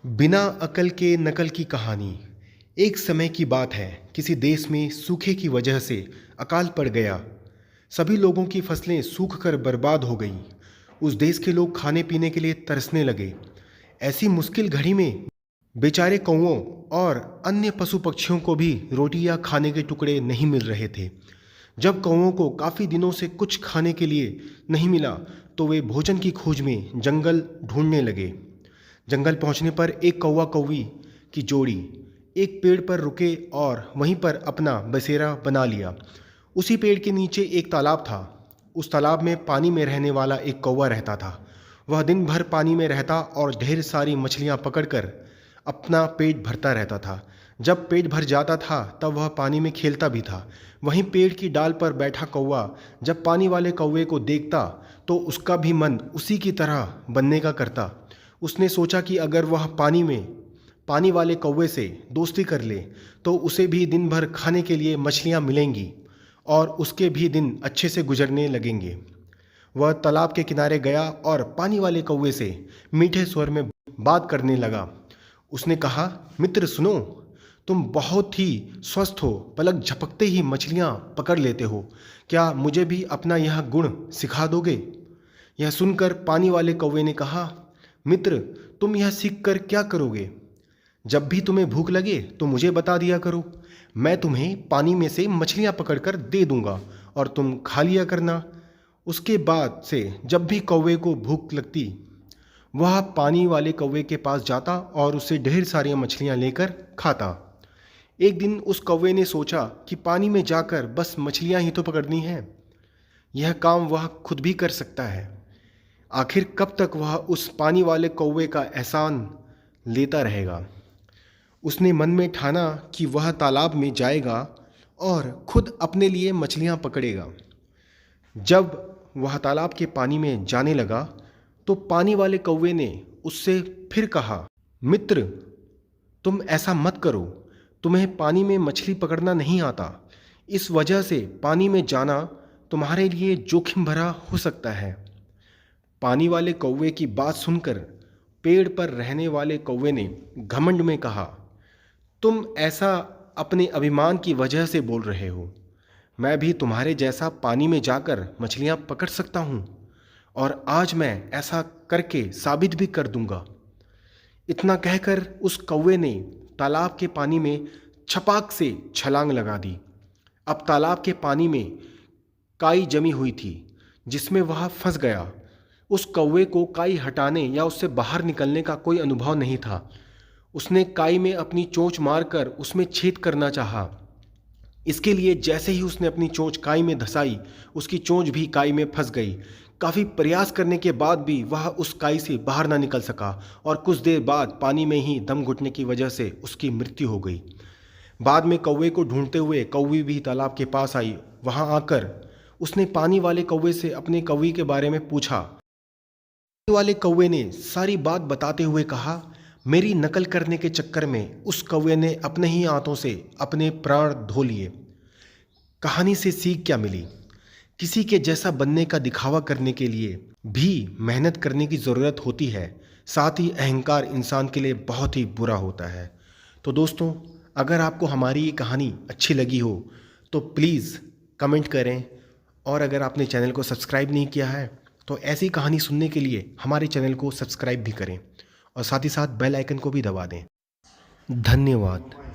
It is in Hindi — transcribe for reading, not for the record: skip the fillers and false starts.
बिना अकल के नकल की कहानी। एक समय की बात है, किसी देश में सूखे की वजह से अकाल पड़ गया। सभी लोगों की फसलें सूख कर बर्बाद हो गईं। उस देश के लोग खाने पीने के लिए तरसने लगे। ऐसी मुश्किल घड़ी में बेचारे कौओं और अन्य पशु पक्षियों को भी रोटी या खाने के टुकड़े नहीं मिल रहे थे। जब कौओं को काफ़ी दिनों से कुछ खाने के लिए नहीं मिला तो वे भोजन की खोज में जंगल ढूंढने लगे। जंगल पहुंचने पर एक कौवा कौवी की जोड़ी एक पेड़ पर रुके और वहीं पर अपना बसेरा बना लिया। उसी पेड़ के नीचे एक तालाब था। उस तालाब में पानी में रहने वाला एक कौवा रहता था। वह दिन भर पानी में रहता और ढेर सारी मछलियां पकड़कर अपना पेट भरता रहता था। जब पेट भर जाता था तब वह पानी में खेलता भी था। वहीं पेड़ की डाल पर बैठा कौवा जब पानी वाले कौवे को देखता तो उसका भी मन उसी की तरह बनने का करता। उसने सोचा कि अगर वह पानी वाले कौवे से दोस्ती कर ले तो उसे भी दिन भर खाने के लिए मछलियां मिलेंगी और उसके भी दिन अच्छे से गुजरने लगेंगे। वह तालाब के किनारे गया और पानी वाले कौवे से मीठे स्वर में बात करने लगा। उसने कहा, मित्र सुनो, तुम बहुत ही स्वस्थ हो, पलक झपकते ही मछलियां पकड़ लेते हो। क्या मुझे भी अपना यह गुण सिखा दोगे? यह सुनकर पानी वाले कौवे ने कहा, मित्र, तुम यह सीख कर क्या करोगे? जब भी तुम्हें भूख लगे तो मुझे बता दिया करो। मैं तुम्हें पानी में से मछलियां पकड़कर दे दूंगा और तुम खा लिया करना। उसके बाद से जब भी कौवे को भूख लगती वह पानी वाले कौवे के पास जाता और उससे ढेर सारी मछलियां लेकर खाता। एक दिन उस कौवे ने सोचा कि पानी में जाकर बस मछलियां ही तो पकड़नी हैं। यह काम वह खुद भी कर सकता है। आखिर कब तक वह उस पानी वाले कौवे का एहसान लेता रहेगा? उसने मन में ठाना कि वह तालाब में जाएगा और खुद अपने लिए मछलियां पकड़ेगा। जब वह तालाब के पानी में जाने लगा तो पानी वाले कौवे ने उससे फिर कहा, मित्र, तुम ऐसा मत करो। तुम्हें पानी में मछली पकड़ना नहीं आता। इस वजह से पानी में जाना तुम्हारे लिए जोखिम भरा हो सकता है। पानी वाले कौवे की बात सुनकर पेड़ पर रहने वाले कौवे ने घमंड में कहा, तुम ऐसा अपने अभिमान की वजह से बोल रहे हो। मैं भी तुम्हारे जैसा पानी में जाकर मछलियां पकड़ सकता हूं और आज मैं ऐसा करके साबित भी कर दूंगा। इतना कहकर उस कौवे ने तालाब के पानी में छपाक से छलांग लगा दी। अब तालाब के पानी में काई जमी हुई थी जिसमें वह फंस गया। उस कौवे को काई हटाने या उससे बाहर निकलने का कोई अनुभव नहीं था। उसने काई में अपनी चोंच मारकर उसमें छेद करना चाहा। इसके लिए जैसे ही उसने अपनी चोंच काई में धंसाई, उसकी चोंच भी काई में फंस गई। काफ़ी प्रयास करने के बाद भी वह उस काई से बाहर ना निकल सका और कुछ देर बाद पानी में ही दम घुटने की वजह से उसकी मृत्यु हो गई। बाद में कौवे को ढूंढते हुए कौवी भी तालाब के पास आई। वहां आकर उसने पानी वाले कौवे से अपने कौवी के बारे में पूछा। वाले कौवे ने सारी बात बताते हुए कहा, मेरी नकल करने के चक्कर में उस कौवे ने अपने ही हाथों से अपने प्राण धो लिए। कहानी से सीख क्या मिली? किसी के जैसा बनने का दिखावा करने के लिए भी मेहनत करने की ज़रूरत होती है। साथ ही अहंकार इंसान के लिए बहुत ही बुरा होता है। तो दोस्तों, अगर आपको हमारी ये कहानी अच्छी लगी हो तो प्लीज़ कमेंट करें और अगर आपने चैनल को सब्सक्राइब नहीं किया है तो ऐसी कहानी सुनने के लिए हमारे चैनल को सब्सक्राइब भी करें और साथ ही साथ बेल आइकन को भी दबा दें। धन्यवाद।